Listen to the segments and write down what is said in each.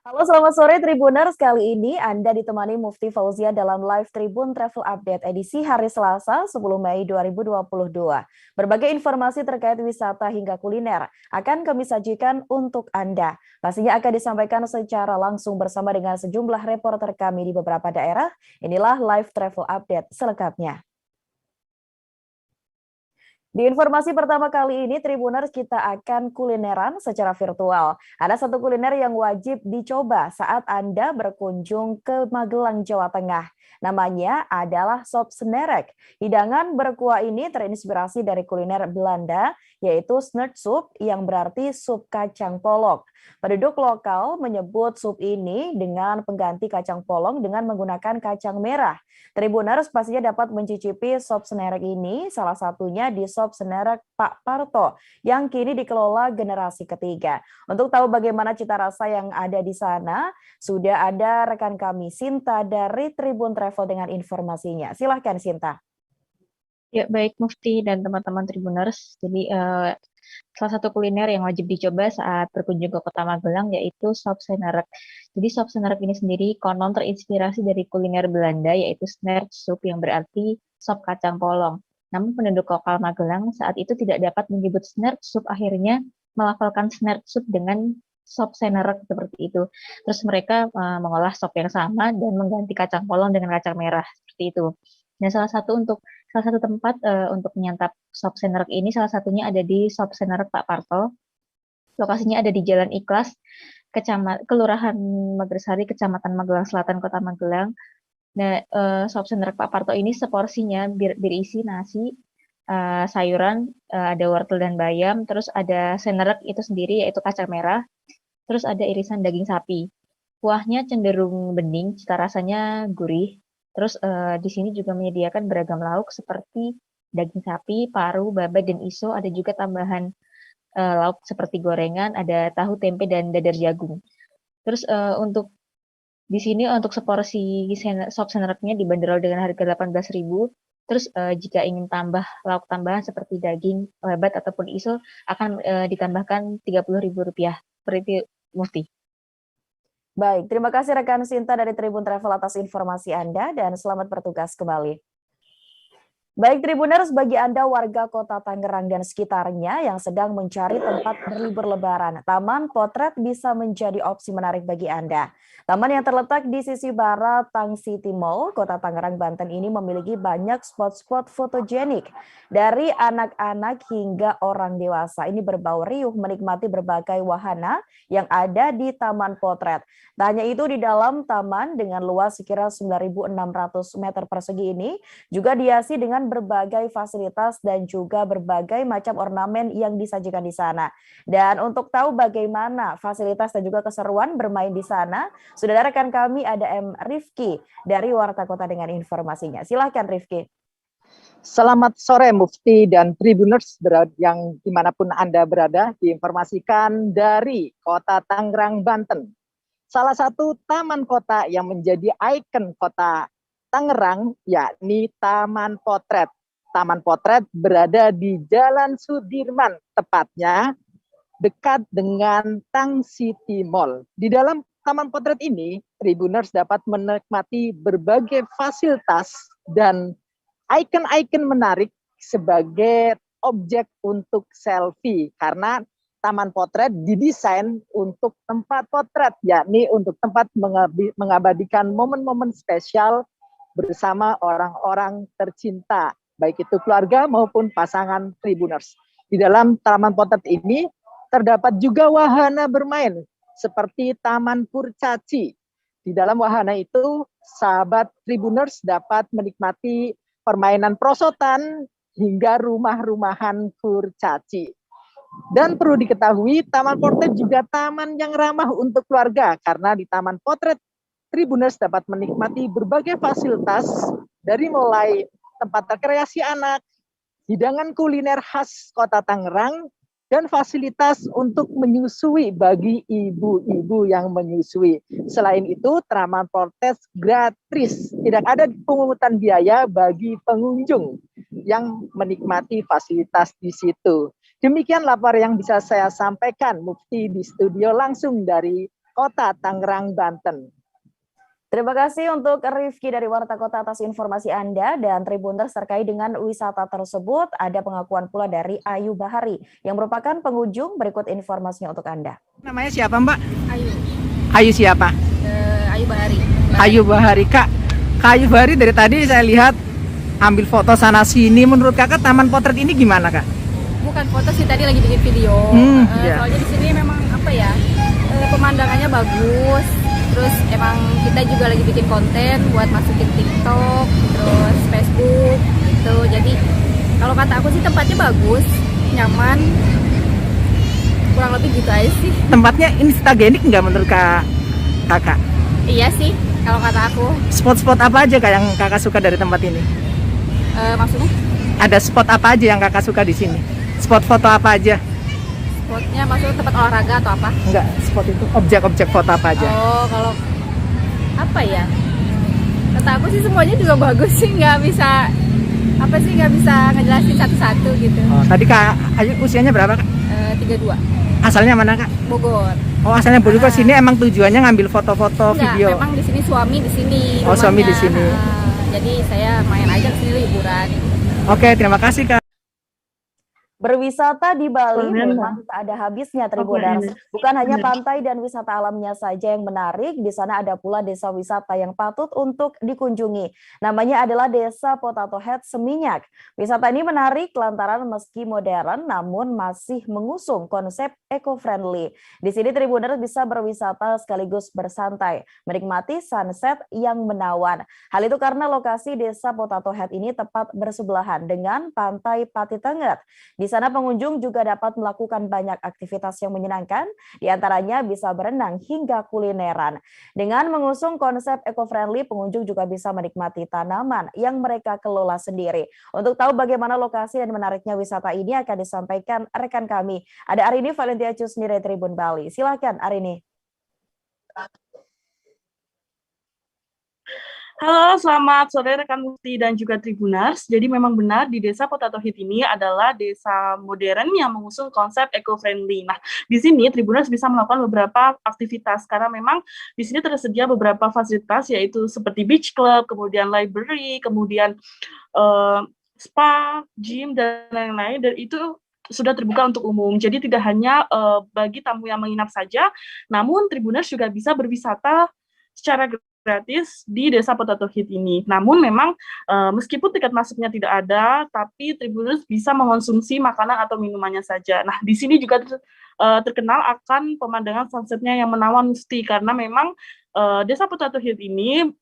Halo, selamat sore Tribuners. Kali ini Anda ditemani Mufti Fauzia dalam live Tribun Travel Update edisi hari Selasa 10 Mei 2022. Berbagai informasi terkait wisata hingga kuliner akan kami sajikan untuk Anda. Pastinya akan disampaikan secara langsung bersama dengan sejumlah reporter kami di beberapa daerah. Inilah live Travel Update selengkapnya. Di informasi pertama kali ini, Tribuners, kita akan kulineran secara virtual. Ada satu kuliner yang wajib dicoba saat Anda berkunjung ke Magelang, Jawa Tengah. Namanya adalah sop senerek. Hidangan berkuah ini terinspirasi dari kuliner Belanda, yaitu snertsoep yang berarti sup kacang polong. Penduduk lokal menyebut sup ini dengan pengganti kacang polong dengan menggunakan kacang merah. Tribuners pastinya dapat mencicipi sop senerek ini, salah satunya di sop senerek Pak Parto yang kini dikelola generasi ketiga. Untuk tahu bagaimana cita rasa yang ada di sana, sudah ada rekan kami Sinta dari Tribun Travel dengan informasinya. Silahkan Sinta. Ya, baik Mufti dan teman-teman Tribuners. Jadi, salah satu kuliner yang wajib dicoba saat berkunjung ke Kota Magelang yaitu sop senerek. Jadi, sop senerek ini sendiri konon terinspirasi dari kuliner Belanda yaitu snertsoep yang berarti sop kacang polong. Namun penduduk lokal Magelang saat itu tidak dapat menyebut snertsoep, akhirnya melafalkan snertsoep dengan sop senerek seperti itu. Terus mereka mengolah sop yang sama dan mengganti kacang polong dengan kacang merah seperti itu. Dan salah satu tempat untuk menyantap sop senerek ini salah satunya ada di Sop Senerek Pak Parto. Lokasinya ada di Jalan Ikhlas, Kelurahan Magersari, Kecamatan Magelang Selatan, Kota Magelang. Nah, sop senerek Pak Parto ini seporsinya berisi nasi, sayuran, ada wortel dan bayam, terus ada senerek itu sendiri yaitu kacang merah, terus ada irisan daging sapi. Kuahnya cenderung bening, cita rasanya gurih. Terus di sini juga menyediakan beragam lauk seperti daging sapi, paru, babat, dan iso. Ada juga tambahan lauk seperti gorengan, ada tahu, tempe, dan dadar jagung. Terus untuk di sini untuk seporsi sop senereknya dibanderol dengan harga 18.000. Terus jika ingin tambah lauk tambahan seperti daging, babat, ataupun iso akan ditambahkan Rp30.000. Seperti itu, Mufti. Baik, terima kasih rekan Sinta dari Tribun Travel atas informasi Anda dan selamat bertugas kembali. Baik Tribuners, bagi Anda warga kota Tangerang dan sekitarnya yang sedang mencari tempat berlibur lebaran, Taman Potret bisa menjadi opsi menarik bagi Anda. Taman yang terletak di sisi barat Tang City Mall, kota Tangerang, Banten ini memiliki banyak spot-spot fotogenik. Dari anak-anak hingga orang dewasa, ini berbau riuh menikmati berbagai wahana yang ada di Taman Potret. Tak hanya itu, di dalam taman dengan luas sekira 9.600 meter persegi ini, juga dihiasi dengan berbagai fasilitas dan juga berbagai macam ornamen yang disajikan di sana. Dan untuk tahu bagaimana fasilitas dan juga keseruan bermain di sana, sudah ada rekan kami ada M. Rifki dari Warta Kota dengan informasinya. Silahkan Rifki. Selamat sore Mufti dan Tribuners yang dimanapun Anda berada, diinformasikan dari Kota Tangerang, Banten. Salah satu taman kota yang menjadi ikon kota Tangerang yakni Taman Potret. Taman Potret berada di Jalan Sudirman, tepatnya dekat dengan Tang City Mall. Di dalam Taman Potret ini, Tribuners dapat menikmati berbagai fasilitas dan ikon-ikon menarik sebagai objek untuk selfie karena Taman Potret didesain untuk tempat potret, yakni untuk tempat mengabadikan momen-momen spesial bersama orang-orang tercinta, baik itu keluarga maupun pasangan Tribuners. Di dalam Taman Potret ini terdapat juga wahana bermain seperti Taman Kurcaci. Di dalam wahana itu, sahabat Tribuners dapat menikmati permainan prosotan hingga rumah-rumahan kurcaci. Dan perlu diketahui, Taman Potret juga taman yang ramah untuk keluarga karena di Taman Potret Tribuners dapat menikmati berbagai fasilitas dari mulai tempat rekreasi anak, hidangan kuliner khas Kota Tangerang, dan fasilitas untuk menyusui bagi ibu-ibu yang menyusui. Selain itu, Taman Potret gratis, tidak ada pungutan biaya bagi pengunjung yang menikmati fasilitas di situ. Demikian lapor yang bisa saya sampaikan, Mufti di studio langsung dari Kota Tangerang, Banten. Terima kasih untuk Rifki dari Warta Kota atas informasi Anda, dan Tribuners terkait dengan wisata tersebut ada pengakuan pula dari Ayu Bahari yang merupakan pengunjung. Berikut informasinya untuk Anda. Namanya siapa, Mbak? Ayu. Ayu siapa? Ayu Bahari. Ayu Bahari. Kak Ayu Bahari, dari tadi saya lihat ambil foto sana sini. Menurut kakak taman potret ini gimana, Kak? Bukan foto sih, tadi lagi bikin video. Iya. Soalnya di sini memang apa ya, pemandangannya bagus. Terus emang kita juga lagi bikin konten buat masukin TikTok, terus Facebook gitu. Jadi kalau kata aku sih tempatnya bagus, nyaman. Kurang lebih gitu aja sih. Tempatnya instagenik nggak menurut kakak? Iya sih, kalau kata aku. Spot-spot apa aja, Kak, yang kakak suka dari tempat ini? Maksudnya Ada spot apa aja yang kakak suka di sini? Spot foto apa aja? spotnya maksudnya tempat olahraga atau apa? Enggak, spot itu objek-objek foto apa aja? Oh, kalau apa ya? Kata aku sih semuanya juga bagus sih, nggak bisa ngejelasin satu-satu gitu. Oh, tadi Kak Ayu usianya berapa, Kak? 32, Asalnya mana, Kak? Bogor. Oh, asalnya Bogor. Sini emang tujuannya ngambil foto-foto, Enggak, video. memang di sini suami di sini. Oh, suami di rumahnya. sini. Jadi saya main aja ke sini liburan. Oke, terima kasih, Kak. Berwisata di Bali memang tak ada habisnya, Tribuners. Bukan hanya pantai dan wisata alamnya saja yang menarik, di sana ada pula desa wisata yang patut untuk dikunjungi. Namanya adalah Desa Potato Head Seminyak. Wisata ini menarik lantaran meski modern namun masih mengusung konsep eco-friendly. Di sini Tribuners bisa berwisata sekaligus bersantai, menikmati sunset yang menawan. Hal itu karena lokasi Desa Potato Head ini tepat bersebelahan dengan Pantai Pati Tengger. Di sana pengunjung juga dapat melakukan banyak aktivitas yang menyenangkan, diantaranya bisa berenang hingga kulineran. Dengan mengusung konsep eco-friendly, pengunjung juga bisa menikmati tanaman yang mereka kelola sendiri. Untuk tahu bagaimana lokasi dan menariknya wisata ini akan disampaikan rekan kami. Ada Arini Valentia Cusni dari Tribun Bali. Silakan Arini. Halo, selamat sore rekan Mufti dan juga Tribuners. Jadi memang benar di Desa Potato Head ini adalah desa modern yang mengusung konsep eco-friendly. Nah, di sini Tribuners bisa melakukan beberapa aktivitas karena memang di sini tersedia beberapa fasilitas yaitu seperti beach club, kemudian library, kemudian spa, gym dan lain-lain, dan itu sudah terbuka untuk umum. Jadi tidak hanya bagi tamu yang menginap saja, namun Tribuners juga bisa berwisata secara gratis di Desa Potato Head ini. Namun memang meskipun tiket masuknya tidak ada, tapi Tribuners bisa mengonsumsi makanan atau minumannya saja. Nah, di sini juga terkenal akan pemandangan sunsetnya yang menawan, Mufti, karena memang Desa Potato Head ini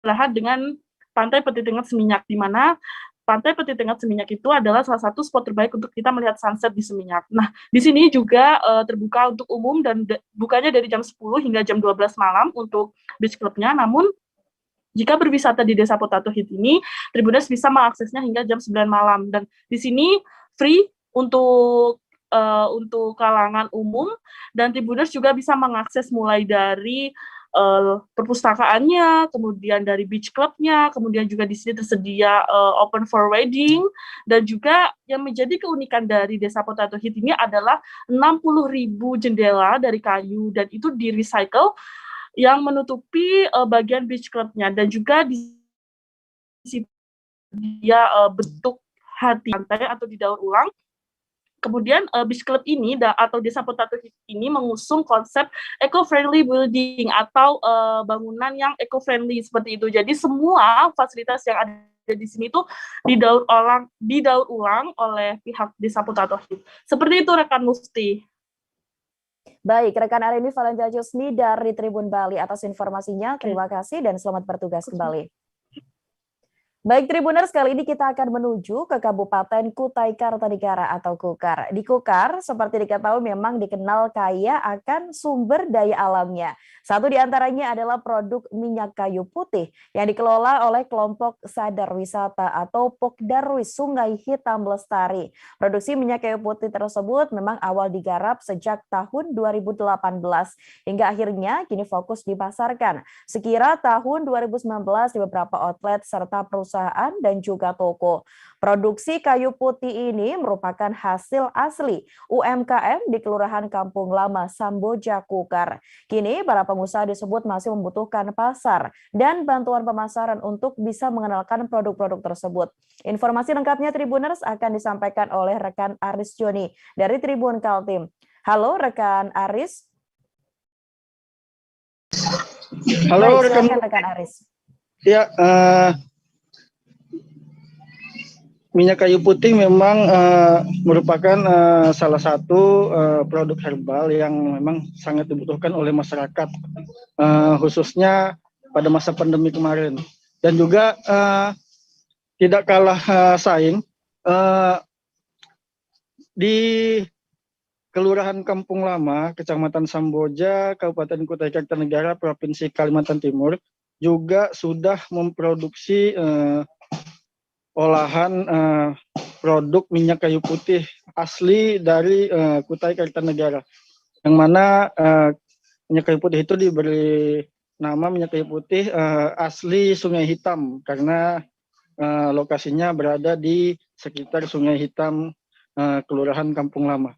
berbelahan dengan Pantai Peti Tengger Seminyak, di mana Pantai Peti Tengger Seminyak itu adalah salah satu spot terbaik untuk kita melihat sunset di Seminyak. Nah, di sini juga terbuka untuk umum dan bukanya dari jam 10 hingga jam 12 malam untuk beach club-nya. Namun, jika berwisata di Desa Potato Head ini, Tribuners bisa mengaksesnya hingga jam 9 malam. Dan di sini free untuk kalangan umum, dan Tribuners juga bisa mengakses mulai dari perpustakaannya, kemudian dari beach club-nya, kemudian juga di sini tersedia open for wedding, dan juga yang menjadi keunikan dari Desa Potato Head ini adalah 60.000 jendela dari kayu, dan itu di-recycle yang menutupi bagian beach club-nya, dan juga di sini dia bentuk hati pantai atau didaur ulang. Kemudian beach club ini atau Desa Potato Head ini mengusung konsep eco-friendly building atau bangunan yang eco-friendly seperti itu. Jadi semua fasilitas yang ada di sini tuh didaur ulang oleh pihak Desa Potato Head. Seperti itu rekan Mufti. Baik, rekan Arini Valentia Cusni dari Tribun Bali atas informasinya. Terima kasih dan selamat bertugas kembali. Baik Tribuners, kali ini kita akan menuju ke Kabupaten Kutai Kartanegara atau Kukar. Di Kukar, seperti diketahui memang dikenal kaya akan sumber daya alamnya. Satu di antaranya adalah produk minyak kayu putih yang dikelola oleh kelompok Sadar Wisata atau Pokdarwis Sungai Hitam Lestari. Produksi minyak kayu putih tersebut memang awal digarap sejak tahun 2018 hingga akhirnya kini fokus dipasarkan. Sekira tahun 2019 di beberapa outlet serta perusahaan perusahaan dan juga toko. Produksi kayu putih ini merupakan hasil asli UMKM di Kelurahan Kampung Lama, Samboja, Kukar. Kini para pengusaha disebut masih membutuhkan pasar dan bantuan pemasaran untuk bisa mengenalkan produk-produk tersebut. Informasi lengkapnya Tribuners akan disampaikan oleh rekan Aris Joni dari Tribun Kaltim. Halo rekan Aris. Halo Baik, silakan rekan Aris. ya, minyak kayu putih memang merupakan salah satu produk herbal yang memang sangat dibutuhkan oleh masyarakat, khususnya pada masa pandemi kemarin. Dan juga tidak kalah saing di Kelurahan Kampung Lama, Kecamatan Samboja, Kabupaten Kutai Kartanegara, Provinsi Kalimantan Timur, juga sudah memproduksi olahan produk minyak kayu putih asli dari Kutai Kartanegara, yang mana minyak kayu putih itu diberi nama minyak kayu putih asli Sungai Hitam karena lokasinya berada di sekitar Sungai Hitam, Kelurahan Kampung Lama.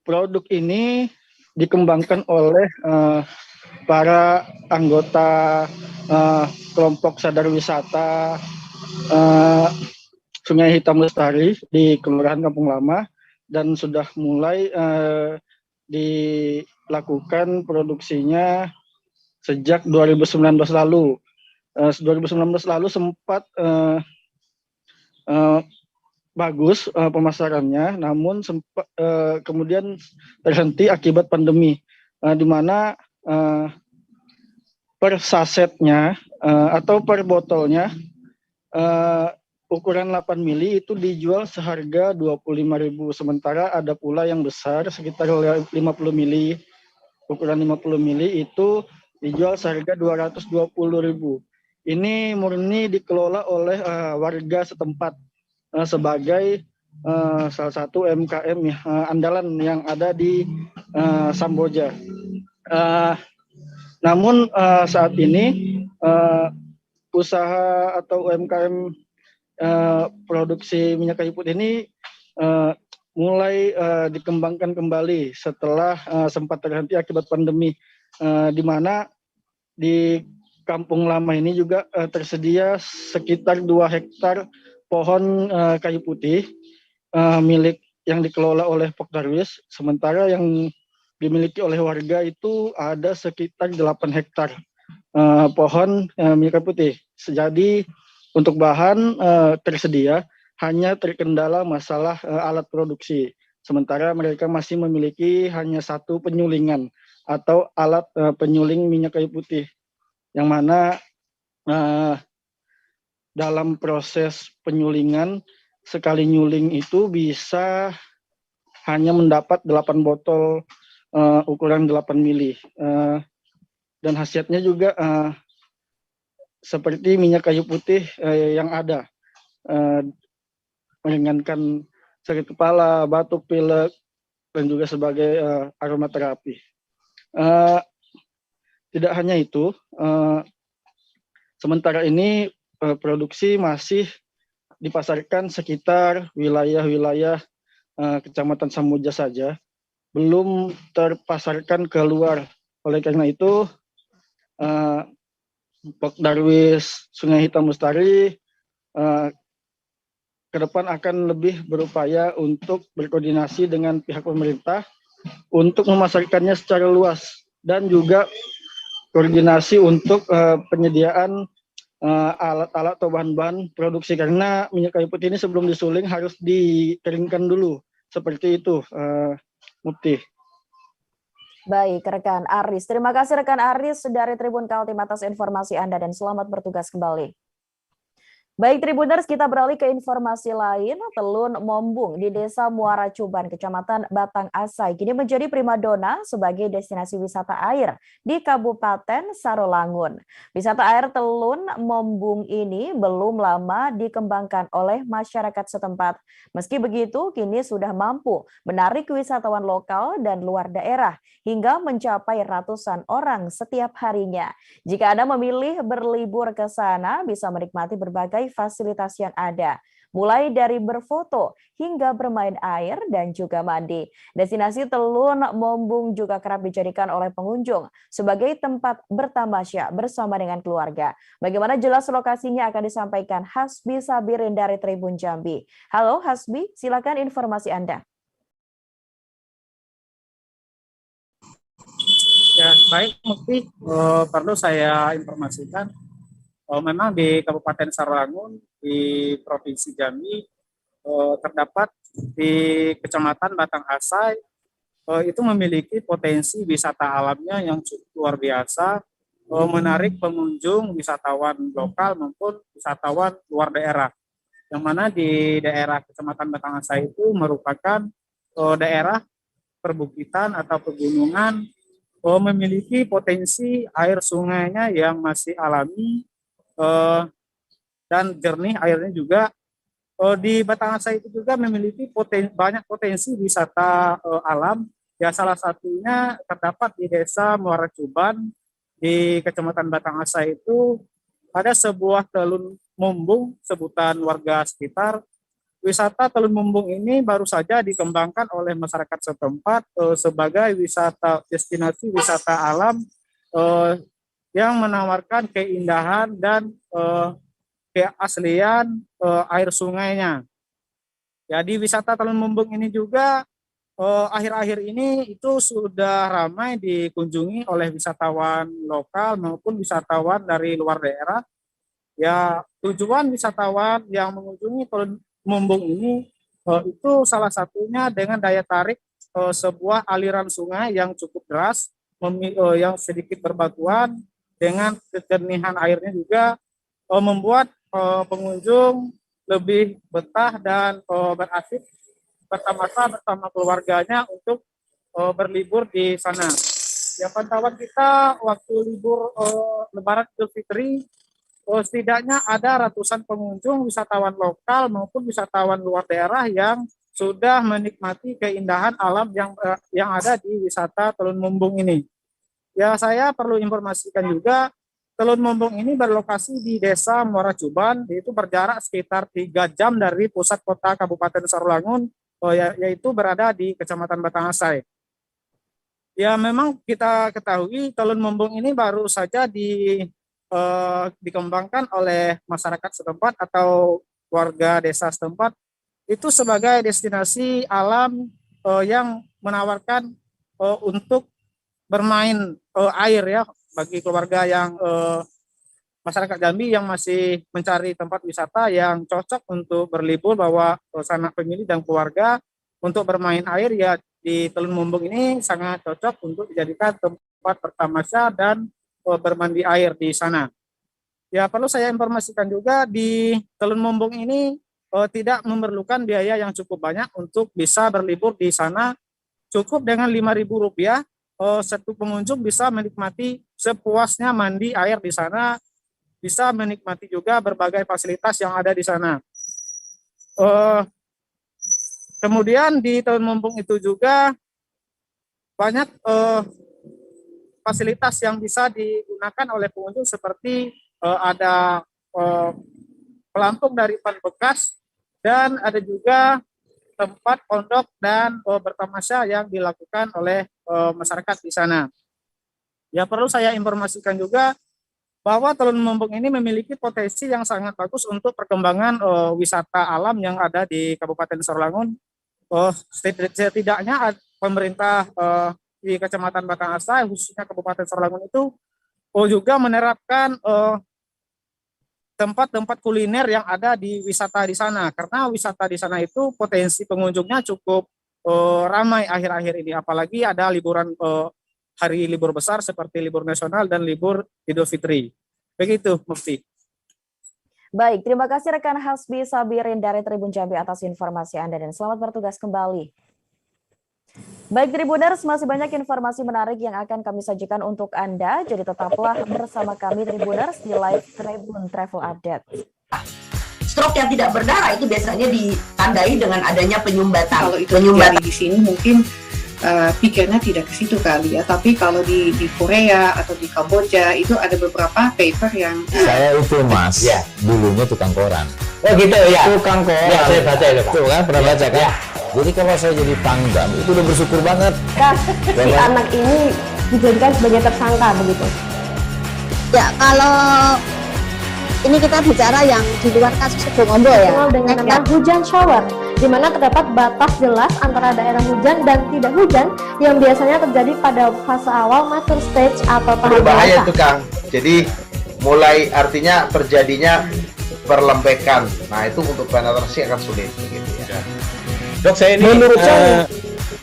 Produk ini dikembangkan oleh para anggota kelompok sadar wisata Sungai Hitam Lestari di Kelurahan Kampung Lama, dan sudah mulai dilakukan produksinya sejak 2019 lalu. 2019 lalu sempat bagus pemasarannya, namun sempat kemudian terhenti akibat pandemi, di mana per sasetnya atau per botolnya ukuran 8 mili itu dijual seharga 25.000, sementara ada pula yang besar sekitar 50 mili, ukuran 50 mili itu dijual seharga 220.000. Ini murni dikelola oleh warga setempat sebagai salah satu UMKM andalan yang ada di Samboja. Namun saat ini usaha atau UMKM produksi minyak kayu putih ini mulai dikembangkan kembali setelah sempat terhenti akibat pandemi, di mana di Kampung Lama ini juga tersedia sekitar 2 hektar pohon kayu putih milik yang dikelola oleh Pokdarwis, sementara yang dimiliki oleh warga itu ada sekitar 8 hektar pohon minyak kayu putih. Jadi untuk bahan tersedia, hanya terkendala masalah alat produksi, sementara mereka masih memiliki hanya 1 penyulingan atau alat penyuling minyak kayu putih, yang mana dalam proses penyulingan, sekali nyuling itu bisa hanya mendapat 8 botol ukuran 8 mili. Dan khasiatnya juga seperti minyak kayu putih yang ada, meringankan sakit kepala, batuk, pilek, dan juga sebagai aromaterapi. Tidak hanya itu, sementara ini produksi masih dipasarkan sekitar wilayah-wilayah Kecamatan Samboja saja, belum terpasarkan keluar. Oleh karena itu, Pokdarwis Sungai Hitam Lestari ke depan akan lebih berupaya untuk berkoordinasi dengan pihak pemerintah untuk memasarkannya secara luas, dan juga koordinasi untuk penyediaan alat-alat atau bahan-bahan produksi, karena minyak kayu putih ini sebelum disuling harus dikeringkan dulu, seperti itu, Mufti. Baik, rekan Aris. Terima kasih rekan Aris dari Tribun Kaltim atas informasi Anda dan selamat bertugas kembali. Baik Tribuners, kita beralih ke informasi lain. Telun Mombung di Desa Muara Cuban, Kecamatan Batang Asai, kini menjadi primadona sebagai destinasi wisata air di Kabupaten Sarolangun. Wisata air Telun Mombung ini belum lama dikembangkan oleh masyarakat setempat. Meski begitu, kini sudah mampu menarik wisatawan lokal dan luar daerah hingga mencapai ratusan orang setiap harinya. Jika Anda memilih berlibur ke sana, bisa menikmati berbagai fasilitas yang ada, mulai dari berfoto hingga bermain air dan juga mandi. Destinasi Telun Mombung juga kerap dijadikan oleh pengunjung sebagai tempat bertamasya bersama dengan keluarga. Bagaimana jelas lokasinya akan disampaikan Hasbi Sabirin dari Tribun Jambi. Halo Hasbi, silakan informasi Anda. Ya, baik, Mufti. Perlu saya informasikan, memang di Kabupaten Sarolangun di Provinsi Jambi terdapat di Kecamatan Batang Asai itu memiliki potensi wisata alamnya yang cukup luar biasa, menarik pengunjung wisatawan lokal maupun wisatawan luar daerah. Yang mana di daerah Kecamatan Batang Asai itu merupakan daerah perbukitan atau pegunungan, memiliki potensi air sungainya yang masih alami dan jernih airnya juga. Di Batang Asai itu juga memiliki banyak potensi wisata alam. Ya, salah satunya terdapat di Desa Muara Cuban di Kecamatan Batang Asai itu ada sebuah telun mumbung sebutan warga sekitar. Wisata Telun Mumbung ini baru saja dikembangkan oleh masyarakat setempat sebagai destinasi wisata alam yang menawarkan keindahan dan keaslian air sungainya. Jadi wisata Telun Mumbung ini juga akhir-akhir ini itu sudah ramai dikunjungi oleh wisatawan lokal maupun wisatawan dari luar daerah. Ya, tujuan wisatawan yang mengunjungi Telun Mumbung ini itu salah satunya dengan daya tarik sebuah aliran sungai yang cukup deras, yang sedikit berbatuan, dengan kejernihan airnya juga membuat pengunjung lebih betah dan berasik bersama keluarganya untuk berlibur di sana. Ya, pantauan kita waktu libur Lebaran Idul Fitri, setidaknya ada ratusan pengunjung wisatawan lokal maupun wisatawan luar daerah yang sudah menikmati keindahan alam yang ada di wisata Telun Mumbung ini. Ya, saya perlu informasikan juga, Telun Mumbung ini berlokasi di Desa Muara Cuban, yaitu berjarak sekitar 3 jam dari pusat kota Kabupaten Sarolangun, yaitu berada di Kecamatan Batang Asai. Ya, memang kita ketahui Telun Mumbung ini baru saja dikembangkan oleh masyarakat setempat atau warga desa setempat itu sebagai destinasi alam yang menawarkan untuk bermain air ya bagi keluarga yang masyarakat Jambi yang masih mencari tempat wisata yang cocok untuk berlibur bawa sanak famili dan keluarga untuk bermain air. Ya, di Telun Mumbung ini sangat cocok untuk dijadikan tempat bertamasya dan bermandi air di sana. Ya, perlu saya informasikan juga di Telun Mumbung ini tidak memerlukan biaya yang cukup banyak untuk bisa berlibur di sana. Cukup dengan Rp5.000, satu pengunjung bisa menikmati sepuasnya mandi air di sana, bisa menikmati juga berbagai fasilitas yang ada di sana. Kemudian di Telun Mumbung itu juga banyak fasilitas yang bisa digunakan oleh pengunjung seperti ada pelampung dari ban bekas dan ada juga tempat pondok dan bertamasya yang dilakukan oleh masyarakat di sana. Ya, perlu saya informasikan juga bahwa Telun Mumbung ini memiliki potensi yang sangat bagus untuk perkembangan wisata alam yang ada di Kabupaten Sarolangun. Setidaknya pemerintah di Kecamatan Batang Asai, khususnya Kabupaten Sarolangun itu juga menerapkan tempat-tempat kuliner yang ada di wisata di sana, karena wisata di sana itu potensi pengunjungnya cukup ramai akhir-akhir ini, apalagi ada liburan hari libur besar seperti libur nasional dan libur Idul Fitri. Begitu, Mufti. Baik, terima kasih rekan Hasbi Sabirin dari Tribun Jambi atas informasi Anda dan selamat bertugas kembali. Baik Tribuners, masih banyak informasi menarik yang akan kami sajikan untuk Anda, jadi tetaplah bersama kami Tribuners di live Tribun Travel Update. Stroke yang tidak berdarah itu biasanya ditandai dengan adanya penyumbatan. Kalau itu terjadi di sini mungkin pikirnya tidak ke situ kali ya, tapi kalau di Korea atau di Kamboja itu ada beberapa paper yang saya itu Mas, ya, dulunya tukang koran. Oh gitu ya. Tukang koran. Ya, saya baca itu Pak. Tuh kan pernah baca kan? Ya. Jadi kalau saya jadi pangdam itu udah bersyukur banget. Kak, si anak ini dijadikan sebagai tersangka begitu. Ya, kalau ini kita bicara yang di luar kasus Sebongombo ya. Dengan nama hujan shower, di mana terdapat batas jelas antara daerah hujan dan tidak hujan yang biasanya terjadi pada fase awal mature stage atau tahap berbahaya dewasa. itu Kang. Jadi mulai artinya terjadinya perlembekan. Nah itu untuk penetrasi akan sulit gitu ya. Dok, saya ini menurut saya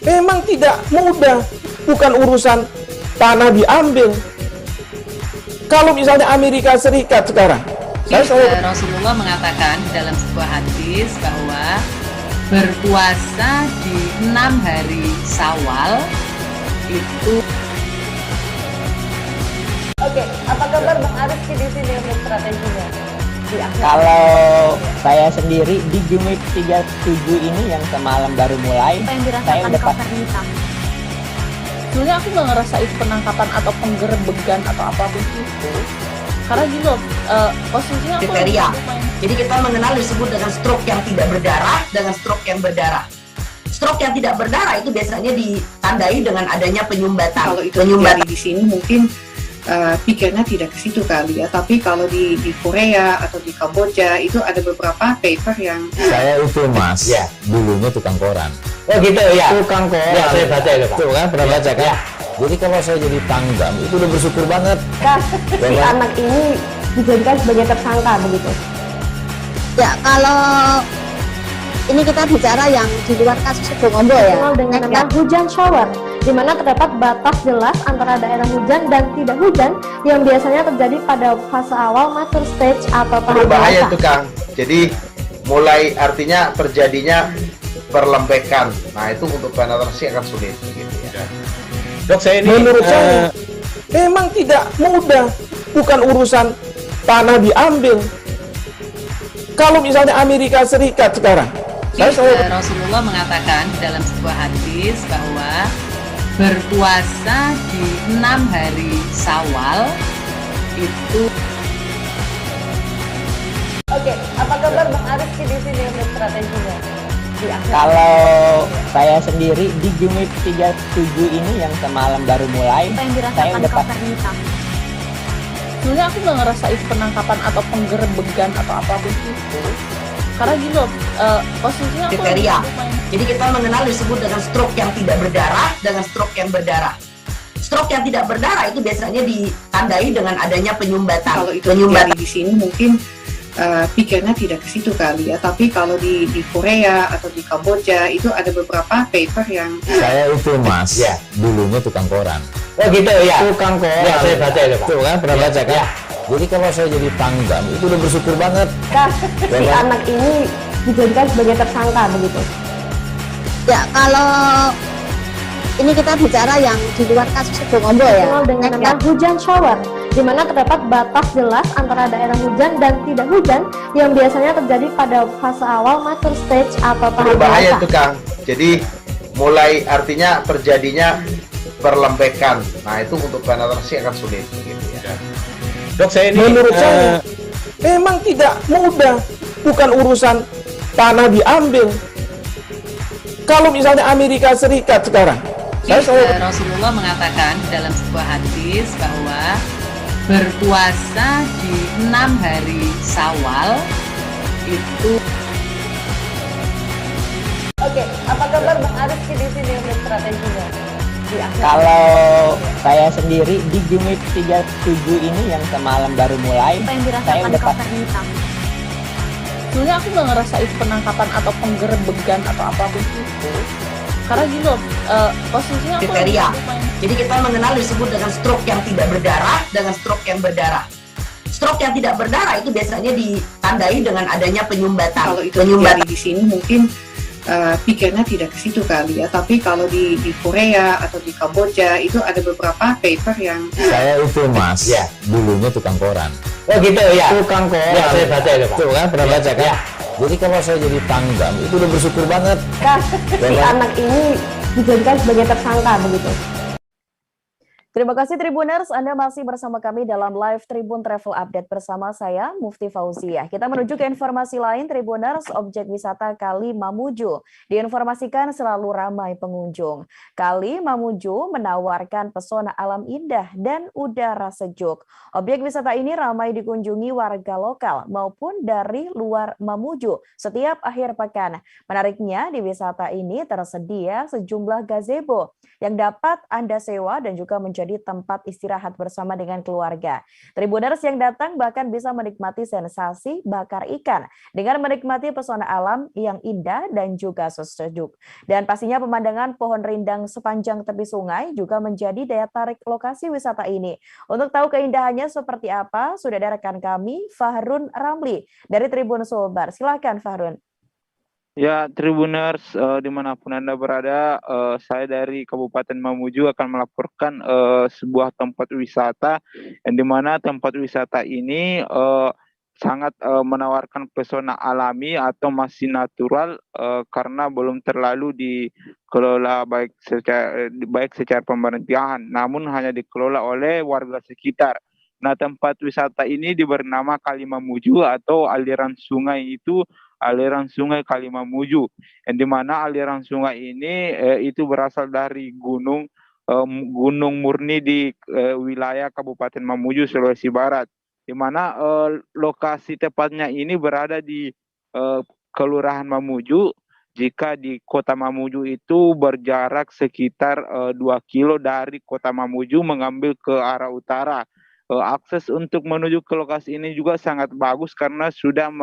memang tidak mudah, bukan urusan tanah diambil. Kalau misalnya Amerika Serikat sekarang, Rasulullah mengatakan dalam sebuah hadis bahwa berpuasa di 6 hari Syawal itu. Oke, apa kabar Bang Ariski di sini untuk strateginya? Kalau saya sendiri di Jumit 37 ini yang semalam baru mulai, saya udah Sebenarnya aku nggak ngerasa itu penangkapan atau penggerebegan atau apapun itu, karena gini loh, posisinya aku kriteria. Jadi kita mengenal disebut dengan stroke yang tidak berdarah dengan stroke yang berdarah. Stroke yang tidak berdarah itu biasanya ditandai dengan adanya penyumbatan. Kalau itu terjadi di sini mungkin pikirnya tidak ke situ kali ya, tapi kalau di Korea atau di Kamboja itu ada beberapa paper yang saya itu Mas, ya, dulunya tukang koran. Oh gitu ya. Tukang koran. Ya, saya baca itu Pak. Tuh kan pernah baca kan? Ya. Jadi kalau saya jadi pangdam itu udah bersyukur banget. Kak, si anak ini dijadikan sebagai tersangka begitu. Ya, kalau ini kita bicara yang di luar kasus Sebongombo ya. Dengan nama hujan shower, di mana terdapat batas jelas antara daerah hujan dan tidak hujan yang biasanya terjadi pada fase awal mature stage atau tahap berbahaya dewasa. itu Kang. Jadi mulai artinya terjadinya perlembekan. Nah itu untuk penetrasi akan sulit gitu ya. Dok, saya ini menurut saya memang tidak mudah, bukan urusan tanah diambil. Kalau misalnya Amerika Serikat sekarang, Rasulullah mengatakan dalam sebuah hadis bahwa berpuasa di 6 hari Syawal itu. Oke, apa kabar Bang Ariski di sini untuk strateginya? Kalau saya sendiri di Jumit 37 ini yang semalam baru mulai, saya udah Sebenarnya aku nggak ngerasa itu penangkapan atau penggerebegan atau apapun itu, karena gini loh, posisinya aku kriteria. Jadi kita mengenal disebut dengan stroke yang tidak berdarah dengan stroke yang berdarah. Stroke yang tidak berdarah itu biasanya ditandai dengan adanya penyumbatan. Kalau itu terjadi di sini mungkin pikirnya tidak ke situ kali ya, tapi kalau di Korea atau di Kamboja itu ada beberapa paper yang saya itu Mas, ya, dulunya tukang koran. Oh gitu ya. Tukang koran. Ya, saya baca itu Pak. Tuh kan pernah baca kan? Ya. Jadi kalau saya jadi pangdam itu udah bersyukur banget. Kak, si anak ini dijadikan sebagai tersangka begitu. Ya, kalau ini kita bicara yang di luar kasus Sebongombo ya. Dengan nama hujan shower, di mana terdapat batas jelas antara daerah hujan dan tidak hujan yang biasanya terjadi pada fase awal mature stage atau tahap berbahaya dewasa. itu Kang. Jadi mulai artinya terjadinya perlembekan. Nah itu untuk penetrasi akan sulit gitu ya. Dok, saya ini menurut saya memang tidak mudah, bukan urusan tanah diambil. Kalau misalnya Amerika Serikat sekarang, Rasulullah mengatakan dalam sebuah hadis bahwa berpuasa di 6 hari Syawal itu. Oke, apa kabar Bang Ariski di sini untuk strateginya? Kalau saya sendiri di Jumit 37 ini yang semalam baru mulai, saya udah Sebenarnya aku nggak ngerasa itu penangkapan atau penggerebegan atau apapun itu, karena gini loh, posisinya aku kriteria. Jadi kita mengenal disebut dengan stroke yang tidak berdarah dengan stroke yang berdarah. Stroke yang tidak berdarah itu biasanya ditandai dengan adanya penyumbatan. Kalau itu terjadi di sini mungkin pikirnya tidak ke situ kali ya, tapi kalau di Korea atau di Kamboja itu ada beberapa paper yang Saya itu Mas, dulunya tukang koran. Oh gitu ya. Tukang koran. Ya, saya baca itu Pak. Tuh kan pernah baca kan? Jadi kalau saya jadi tanggam itu udah bersyukur banget. Si anak ini dijadikan sebagai tersangka begitu. Terima kasih Tribuners, Anda masih bersama kami dalam live Tribun Travel Update bersama saya, Mufti Fauziah. Kita menuju ke informasi lain, Tribuners, objek wisata Kali Mamuju diinformasikan selalu ramai pengunjung. Kali Mamuju menawarkan pesona alam indah dan udara sejuk. Objek wisata ini ramai dikunjungi warga lokal maupun dari luar Mamuju setiap akhir pekan. Menariknya, di wisata ini tersedia sejumlah gazebo yang dapat Anda sewa dan juga menjadi tempat istirahat bersama dengan keluarga. Tribuners yang datang bahkan bisa menikmati sensasi bakar ikan dengan menikmati pesona alam yang indah dan juga sejuk. Dan pastinya pemandangan pohon rindang sepanjang tepi sungai juga menjadi daya tarik lokasi wisata ini. Untuk tahu keindahannya seperti apa, sudah ada rekan kami Fahrun Ramli dari Tribun Sulbar. Silakan Fahrun. Ya, Tribuners, dimanapun Anda berada, saya dari Kabupaten Mamuju akan melaporkan sebuah tempat wisata, yang dimana tempat wisata ini sangat menawarkan pesona alami atau masih natural karena belum terlalu dikelola baik secara pemerintahan, namun hanya dikelola oleh warga sekitar. Nah, tempat wisata ini diberi nama Kali Mamuju atau aliran sungai itu aliran sungai Kali Mamuju, yang dimana aliran sungai ini itu berasal dari gunung murni di wilayah Kabupaten Mamuju, Sulawesi Barat, di mana lokasi tepatnya ini berada di Kelurahan Mamuju. Jika di Kota Mamuju itu berjarak sekitar 2 kilo dari Kota Mamuju mengambil ke arah utara. Akses untuk menuju ke lokasi ini juga sangat bagus karena sudah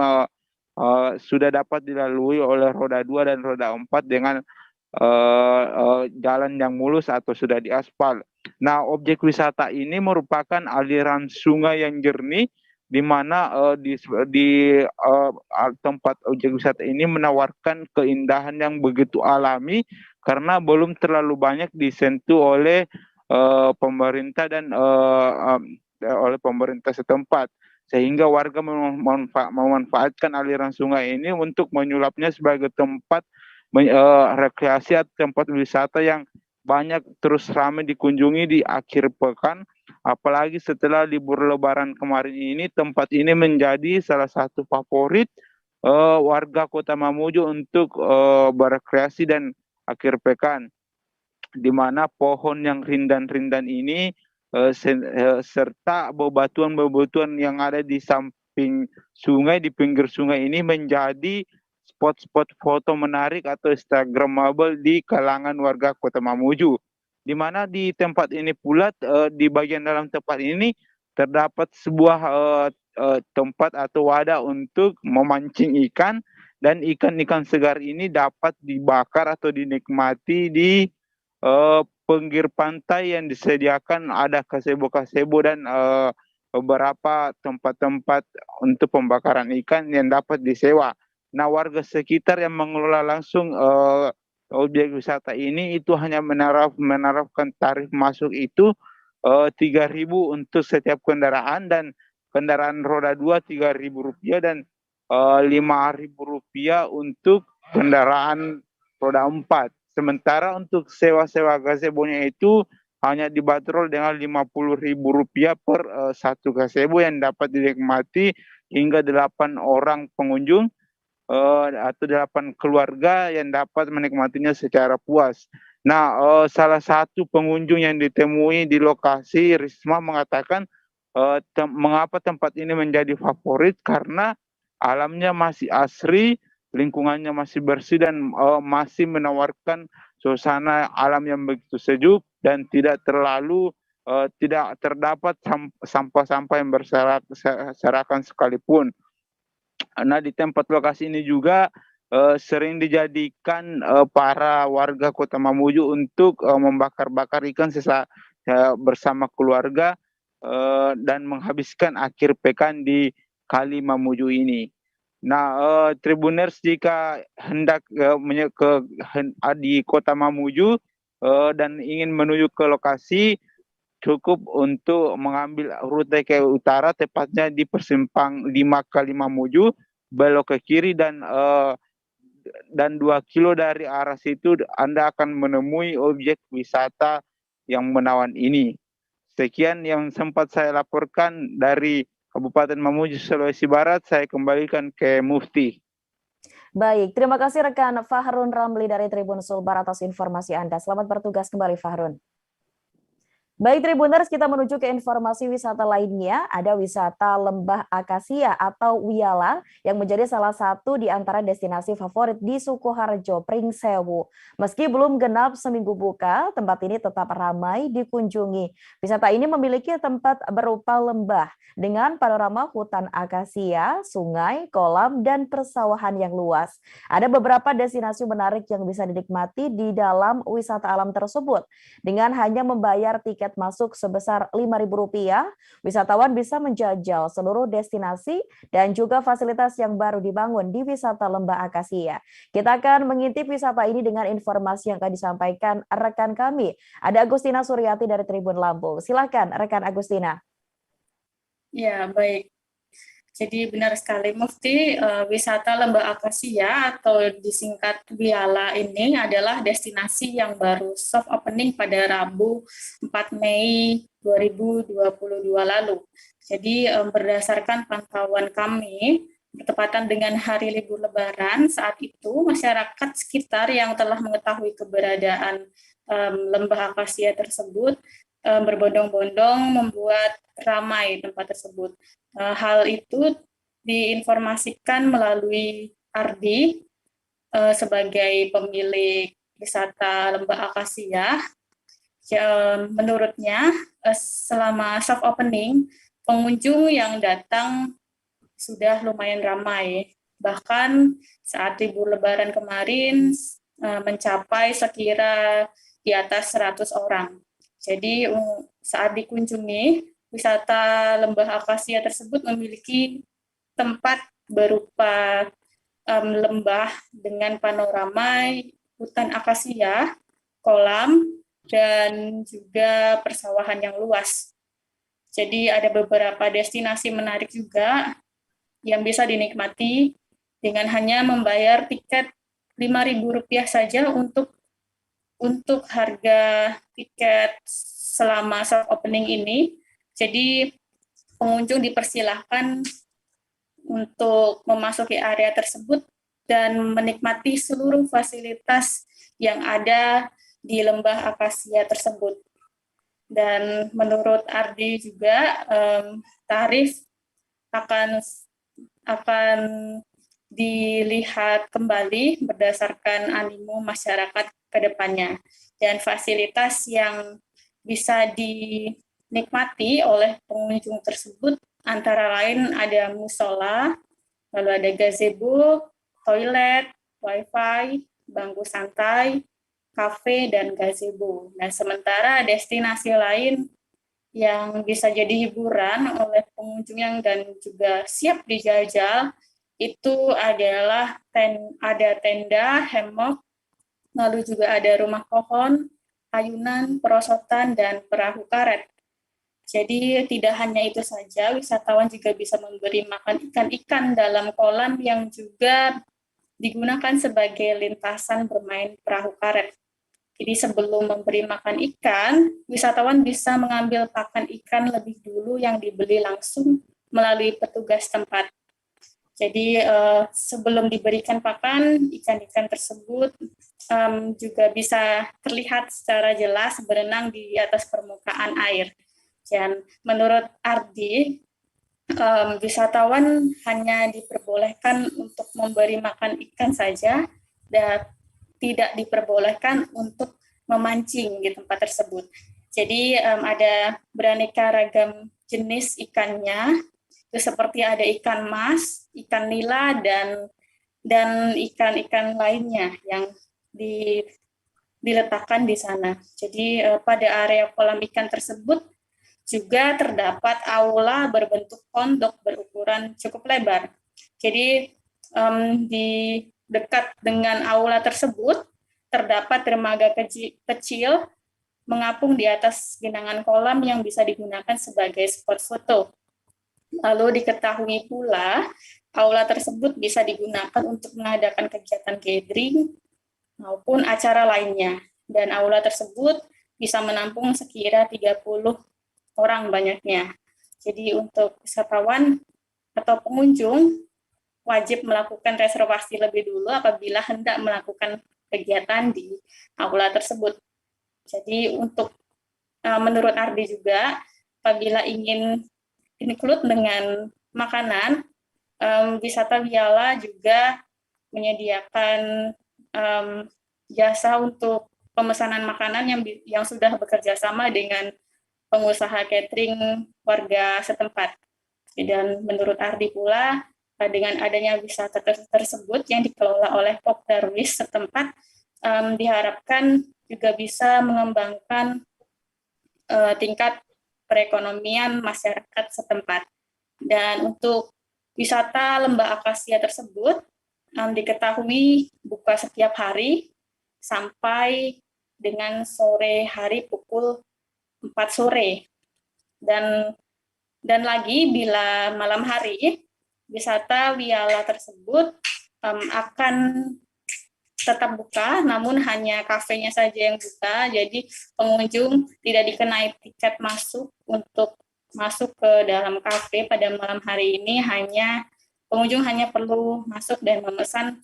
dapat dilalui oleh roda 2 dan roda 4 dengan jalan yang mulus atau sudah diaspal. Nah, objek wisata ini merupakan aliran sungai yang jernih, di mana di tempat objek wisata ini menawarkan keindahan yang begitu alami karena belum terlalu banyak disentuh oleh pemerintah dan oleh pemerintah setempat, sehingga warga memanfaatkan aliran sungai ini untuk menyulapnya sebagai tempat rekreasi atau tempat wisata yang banyak terus ramai dikunjungi di akhir pekan. Apalagi setelah libur Lebaran kemarin ini, tempat ini menjadi salah satu favorit warga Kota Mamuju untuk berekreasi dan akhir pekan, di mana pohon yang rindan-rindan ini serta bebatuan-bebatuan yang ada di samping sungai, di pinggir sungai ini menjadi spot-spot foto menarik atau instagramable di kalangan warga Kota Mamuju. Di mana di tempat ini pula, di bagian dalam tempat ini terdapat sebuah tempat atau wadah untuk memancing ikan, dan ikan-ikan segar ini dapat dibakar atau dinikmati di pinggir pantai yang disediakan. Ada gazebo dan beberapa tempat-tempat untuk pembakaran ikan yang dapat disewa. Nah, warga sekitar yang mengelola langsung objek wisata ini itu hanya menerapkan tarif masuk itu 3.000 untuk setiap kendaraan, dan kendaraan roda 2 Rp3.000 dan Rp5.000 untuk kendaraan roda 4. Sementara untuk sewa-sewa gazebo-nya itu hanya dibanderol dengan Rp50.000 per satu gazebo yang dapat dinikmati hingga 8 orang pengunjung atau 8 keluarga yang dapat menikmatinya secara puas. Nah, salah satu pengunjung yang ditemui di lokasi, Risma, mengatakan mengapa tempat ini menjadi favorit karena alamnya masih asri, lingkungannya masih bersih, dan masih menawarkan suasana alam yang begitu sejuk dan tidak terdapat sampah-sampah yang berserakan sekalipun. Nah, di tempat lokasi ini juga sering dijadikan para warga Kota Mamuju untuk membakar-bakar ikan bersama keluarga dan menghabiskan akhir pekan di Kali Mamuju ini. Nah, Tribuners jika hendak di Kota Mamuju dan ingin menuju ke lokasi, cukup untuk mengambil rute ke utara, tepatnya di persimpang 5 Kali Mamuju, belok ke kiri dan 2 kilo dari arah situ Anda akan menemui objek wisata yang menawan ini. Sekian yang sempat saya laporkan dari Kabupaten Mamuju, Sulawesi Barat. Saya kembalikan ke Mufti. Baik, terima kasih rekan Fahrun Ramli dari Tribun Sulbar atas informasi Anda. Selamat bertugas kembali, Fahrun. Baik Tribuners, kita menuju ke informasi wisata lainnya. Ada wisata Lembah Akasia atau Wiyala yang menjadi salah satu di antara destinasi favorit di Sukoharjo, Pringsewu. Meski belum genap seminggu buka, tempat ini tetap ramai dikunjungi. Wisata ini memiliki tempat berupa lembah dengan panorama hutan akasia, sungai, kolam, dan persawahan yang luas. Ada beberapa destinasi menarik yang bisa dinikmati di dalam wisata alam tersebut. Dengan hanya membayar tiket masuk sebesar Rp5.000, wisatawan bisa menjajal seluruh destinasi dan juga fasilitas yang baru dibangun di wisata Lembah Akasia. Kita akan mengintip wisata ini dengan informasi yang akan disampaikan rekan kami. Ada Agustina Suryati dari Tribun Lampung. Silakan rekan Agustina. Ya, baik. Jadi benar sekali Mufti, wisata Lembah Akasia atau disingkat Wiyala ini adalah destinasi yang baru soft opening pada Rabu 4 Mei 2022 lalu. Jadi berdasarkan pantauan kami, bertepatan dengan hari libur Lebaran, saat itu masyarakat sekitar yang telah mengetahui keberadaan Lembah Akasia tersebut berbondong-bondong membuat ramai tempat tersebut. Hal itu diinformasikan melalui Ardi sebagai pemilik wisata Lembah Akasia. Menurutnya, selama soft opening, pengunjung yang datang sudah lumayan ramai. Bahkan saat libur Lebaran kemarin mencapai sekira di atas 100 orang. Jadi saat dikunjungi, wisata Lembah Akasia tersebut memiliki tempat berupa lembah dengan panorama hutan akasia, kolam, dan juga persawahan yang luas. Jadi ada beberapa destinasi menarik juga yang bisa dinikmati dengan hanya membayar tiket Rp5.000 saja untuk harga tiket selama soft opening ini. Jadi pengunjung dipersilahkan untuk memasuki area tersebut dan menikmati seluruh fasilitas yang ada di Lembah Akasia tersebut. Dan menurut Ardi juga tarif akan dilihat kembali berdasarkan animo masyarakat ke depannya. Dan fasilitas yang bisa dinikmati oleh pengunjung tersebut antara lain ada musola, lalu ada gazebo, toilet, wifi, bangku santai, kafe, dan gazebo. Nah, sementara destinasi lain yang bisa jadi hiburan oleh pengunjung yang dan juga siap dijajal itu adalah ada tenda, hemok, lalu juga ada rumah pohon, ayunan, perosotan, dan perahu karet. Jadi tidak hanya itu saja, wisatawan juga bisa memberi makan ikan-ikan dalam kolam yang juga digunakan sebagai lintasan bermain perahu karet. Jadi sebelum memberi makan ikan, wisatawan bisa mengambil pakan ikan lebih dulu yang dibeli langsung melalui petugas tempat. Jadi sebelum diberikan pakan, ikan-ikan tersebut juga bisa terlihat secara jelas berenang di atas permukaan air. Dan menurut Ardi, wisatawan hanya diperbolehkan untuk memberi makan ikan saja dan tidak diperbolehkan untuk memancing di tempat tersebut. Jadi ada beraneka ragam jenis ikannya, itu seperti ada ikan mas, ikan nila, dan ikan-ikan lainnya yang diletakkan di sana. Jadi pada area kolam ikan tersebut juga terdapat aula berbentuk pondok berukuran cukup lebar. Jadi di dekat dengan aula tersebut terdapat dermaga kecil mengapung di atas genangan kolam yang bisa digunakan sebagai spot foto. Lalu diketahui pula aula tersebut bisa digunakan untuk mengadakan kegiatan gathering maupun acara lainnya. Dan aula tersebut bisa menampung sekira 30 orang banyaknya. Jadi untuk wisatawan atau pengunjung wajib melakukan reservasi lebih dulu apabila hendak melakukan kegiatan di aula tersebut. Jadi untuk menurut Ardi juga, apabila ingin include dengan makanan, wisata Wiala juga menyediakan jasa untuk pemesanan makanan yang sudah bekerja sama dengan pengusaha catering warga setempat. Dan menurut Ardi pula, dengan adanya wisata tersebut yang dikelola oleh Pokdarwis setempat, diharapkan juga bisa mengembangkan tingkat perekonomian masyarakat setempat. Dan untuk wisata Lembah Akasia tersebut diketahui buka setiap hari sampai dengan sore hari pukul 4 sore. Dan lagi bila malam hari, wisata Wiala tersebut akan tetap buka, namun hanya kafenya saja yang buka, jadi pengunjung tidak dikenai tiket masuk untuk masuk ke dalam kafe pada malam hari ini. Pengunjung hanya perlu masuk dan memesan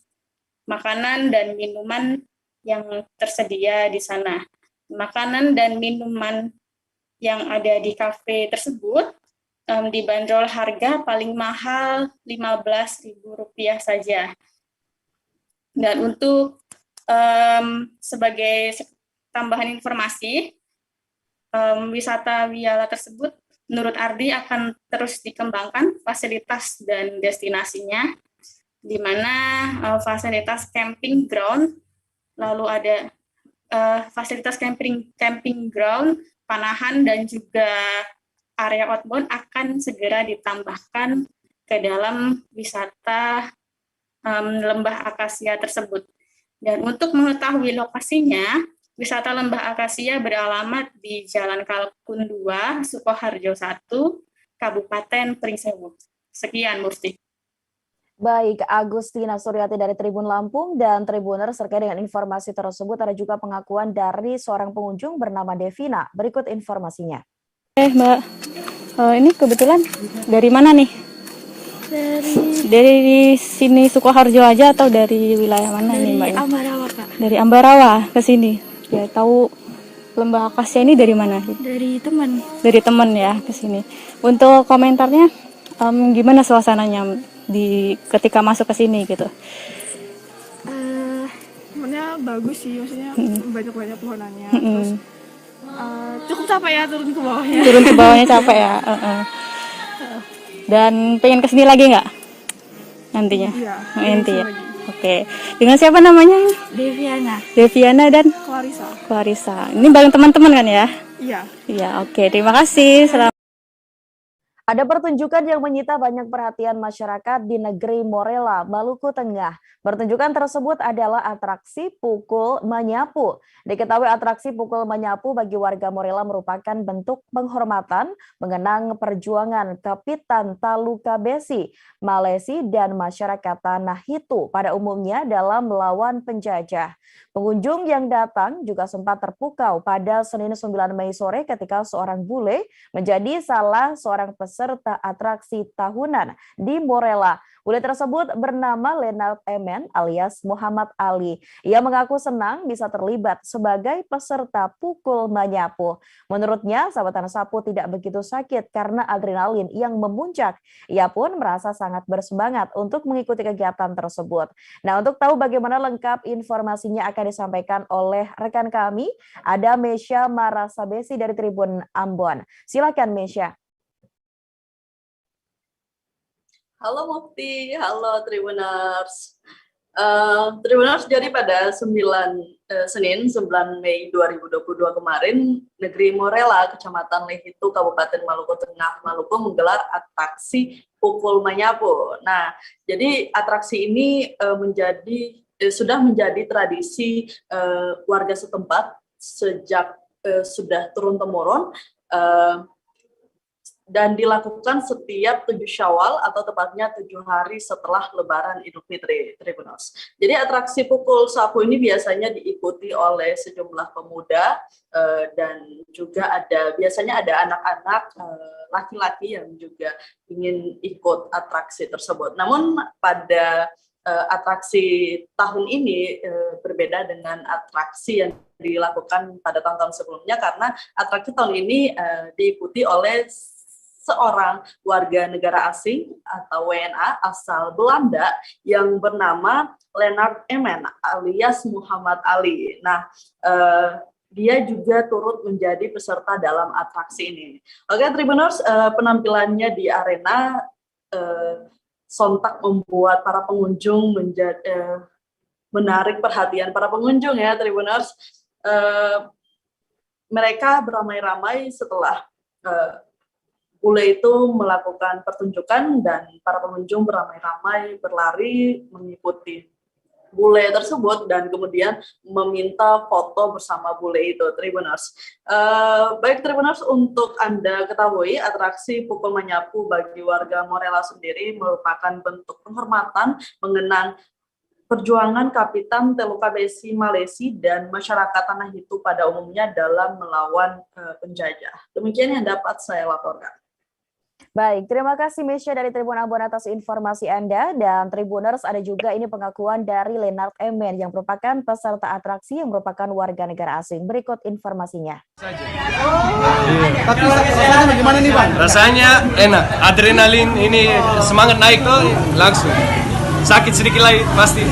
makanan dan minuman yang tersedia di sana. Makanan dan minuman yang ada di kafe tersebut dibanderol harga paling mahal Rp15.000 saja. Dan untuk sebagai tambahan informasi, wisata Wiala tersebut menurut Ardi akan terus dikembangkan fasilitas dan destinasinya, di mana fasilitas camping ground, lalu ada fasilitas camping ground, panahan, dan juga area outbound akan segera ditambahkan ke dalam wisata Lembah Akasia tersebut. Dan untuk mengetahui lokasinya, wisata Lembah Akasia beralamat di Jalan Kalkun 2, Sukoharjo 1, Kabupaten Pringsewu. Sekian, Mufti. Baik, Agustina Suryati dari Tribun Lampung dan Tribuners terkait dengan informasi tersebut ada juga pengakuan dari seorang pengunjung bernama Devina. Berikut informasinya. Mbak, ini kebetulan dari mana nih? Dari sini Sukoharjo aja atau dari wilayah mana nih Mbak? Dari Ambarawa, Kak. Dari Ambarawa ke sini. Ya, tahu Lembah Akasia ini dari mana? Dari teman. Dari teman ya ke sini. Untuk komentarnya gimana suasananya ketika masuk ke sini gitu? Temennya bagus sih, maksudnya banyak-banyak pohonannya. Terus cukup capek ya turun ke bawahnya. Turun ke bawahnya capek ya. Dan pengen kesini lagi nggak nantinya? Iya. Nanti ya. Oke. Dengan siapa namanya? Deviana. Deviana dan Clarissa. Clarissa. Ini bareng teman-teman kan ya? Iya. Iya. Oke. Terima kasih. Selamat. Ada pertunjukan yang menyita banyak perhatian masyarakat di negeri Morela, Maluku Tengah. Pertunjukan tersebut adalah atraksi pukul menyapu. Diketahui atraksi pukul menyapu bagi warga Morela merupakan bentuk penghormatan mengenang perjuangan Kapitan Taluka Besi, Malesi, dan masyarakat Tanah Hitu pada umumnya dalam melawan penjajah. Pengunjung yang datang juga sempat terpukau pada Senin 9 Mei sore ketika seorang bule menjadi salah seorang peserta atraksi tahunan di Morela. Bule tersebut bernama Lenald Emen alias Muhammad Ali. Ia mengaku senang bisa terlibat sebagai peserta pukul menyapu. Menurutnya, sabetan sapu tidak begitu sakit karena adrenalin yang memuncak. Ia pun merasa sangat bersemangat untuk mengikuti kegiatan tersebut. Nah, untuk tahu bagaimana lengkap informasinya akan disampaikan oleh rekan kami, ada Mesya Marasabesi dari Tribun Ambon. Silakan Mesya. Halo Mufti, halo Tribuners. Tribuners, jadi pada Senin 9 Mei 2022 kemarin, Negeri Morela, Kecamatan Lehitu, Kabupaten Maluku Tengah, Maluku menggelar atraksi Pukul Manyapu. Nah, jadi atraksi ini sudah menjadi tradisi warga setempat sejak sudah turun-temurun, dan dilakukan setiap 7 Syawal atau tepatnya 7 hari setelah Lebaran Idul Fitri, Tribuners. Jadi atraksi Pukul Sapu ini biasanya diikuti oleh sejumlah pemuda dan juga biasanya ada anak-anak laki-laki yang juga ingin ikut atraksi tersebut. Namun pada atraksi tahun ini berbeda dengan atraksi yang dilakukan pada tahun-tahun sebelumnya, karena atraksi tahun ini diikuti oleh seorang warga negara asing atau WNA asal Belanda yang bernama Leonard Emen alias Muhammad Ali. Nah, dia juga turut menjadi peserta dalam atraksi ini. Oke, Tribuners, penampilannya di arena sontak membuat para pengunjung menarik perhatian para pengunjung ya, Tribuners. Mereka beramai-ramai setelah bule itu melakukan pertunjukan dan para pengunjung beramai-ramai berlari mengikuti bule tersebut dan kemudian meminta foto bersama bule itu, Tribuners. Baik, Tribuners, untuk Anda ketahui, atraksi Pukul Manyapu bagi warga Morela sendiri merupakan bentuk penghormatan mengenang perjuangan Kapitan Telukabesi Malesi dan masyarakat Tanah Hitu pada umumnya dalam melawan penjajah. Demikian yang dapat saya laporkan. Baik, terima kasih Mesya dari Tribun Ambon atas informasi Anda. Dan Tribuners, ada juga ini pengakuan dari Leonard Emen yang merupakan peserta atraksi yang merupakan warga negara asing. Berikut informasinya. Tapi rasanya bagaimana nih Bang? Rasanya enak, adrenalin ini semangat naik tuh langsung. Sakit sedikit lagi pasti.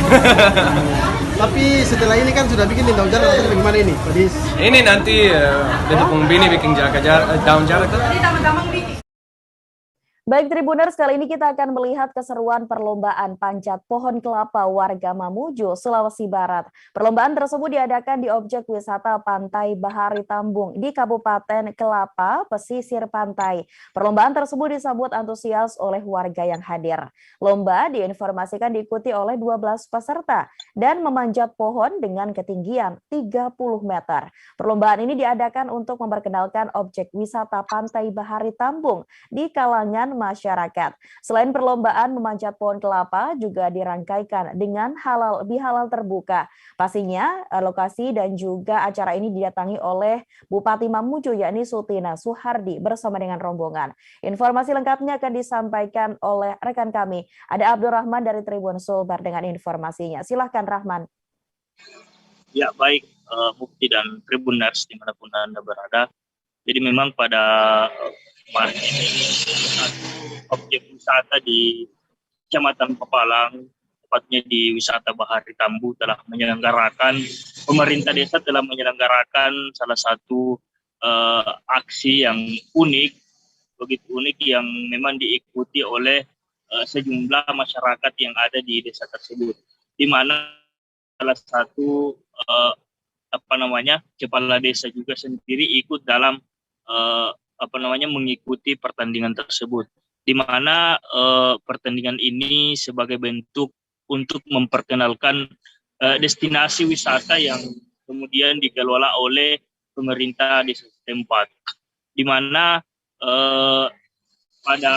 Tapi setelah ini kan sudah bikin daun jarak, rasanya bagaimana ini? Ini nanti bentuk bini bikin daun jarak tuh. Baik, Tribuners, kali ini kita akan melihat keseruan perlombaan panjat pohon kelapa warga Mamuju, Sulawesi Barat. Perlombaan tersebut diadakan di objek wisata Pantai Bahari Tambung di Kabupaten Kelapa, pesisir pantai. Perlombaan tersebut disambut antusias oleh warga yang hadir. Lomba diinformasikan diikuti oleh 12 peserta dan memanjat pohon dengan ketinggian 30 meter. Perlombaan ini diadakan untuk memperkenalkan objek wisata Pantai Bahari Tambung di kalangan masyarakat. Selain perlombaan memanjat pohon kelapa juga dirangkaikan dengan bihalal terbuka. Pastinya lokasi dan juga acara ini didatangi oleh Bupati Mamuju yakni Sutina Suhardi bersama dengan rombongan. Informasi lengkapnya akan disampaikan oleh rekan kami. Ada Abdul Rahman dari Tribun Sulbar dengan informasinya. Silahkan Rahman. Ya, baik Mufti dan Tribuners dimanapun Anda berada. Jadi memang pada kemarin ini satu objek wisata di Kecamatan Pepalang, tepatnya di Wisata Bahari Tambu, pemerintah desa telah menyelenggarakan salah satu aksi yang unik, begitu unik yang memang diikuti oleh sejumlah masyarakat yang ada di desa tersebut, di mana salah satu kepala desa juga sendiri ikut dalam mengikuti pertandingan tersebut, di mana pertandingan ini sebagai bentuk untuk memperkenalkan destinasi wisata yang kemudian dikelola oleh pemerintah desa setempat, di mana pada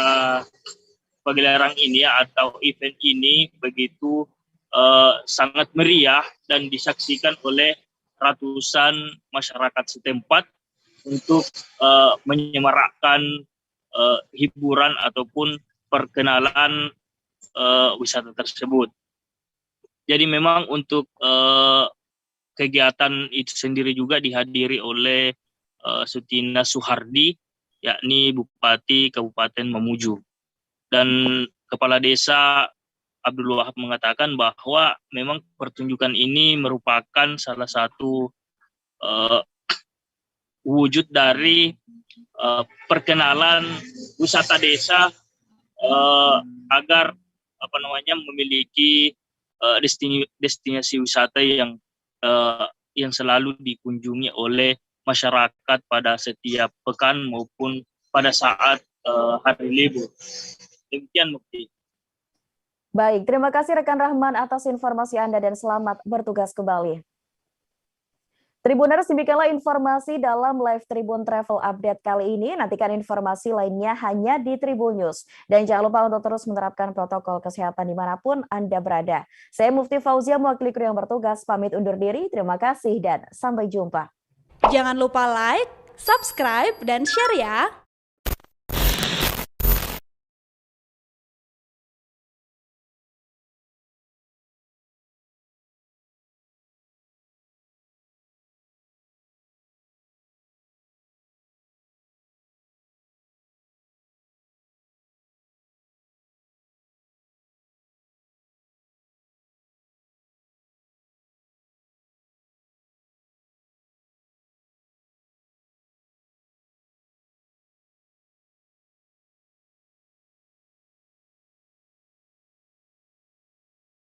pagelaran ini atau event ini begitu sangat meriah dan disaksikan oleh ratusan masyarakat setempat untuk menyemarakkan hiburan ataupun perkenalan wisata tersebut. Jadi memang untuk kegiatan itu sendiri juga dihadiri oleh Sutina Suhardi, yakni Bupati Kabupaten Mamuju. Dan Kepala Desa Abdul Wahab mengatakan bahwa memang pertunjukan ini merupakan salah satu wujud dari perkenalan wisata desa agar memiliki destinasi wisata yang selalu dikunjungi oleh masyarakat pada setiap pekan maupun pada saat hari libur. Demikian, Mukti. Baik, terima kasih rekan Rahman atas informasi Anda dan selamat bertugas kembali. Tribuners, demikianlah informasi dalam live Tribun Travel Update kali ini. Nantikan informasi lainnya hanya di Tribun News. Dan jangan lupa untuk terus menerapkan protokol kesehatan dimanapun Anda berada. Saya Mufti Fauzia, mewakili kru yang bertugas, pamit undur diri. Terima kasih dan sampai jumpa. Jangan lupa like, subscribe, dan share ya.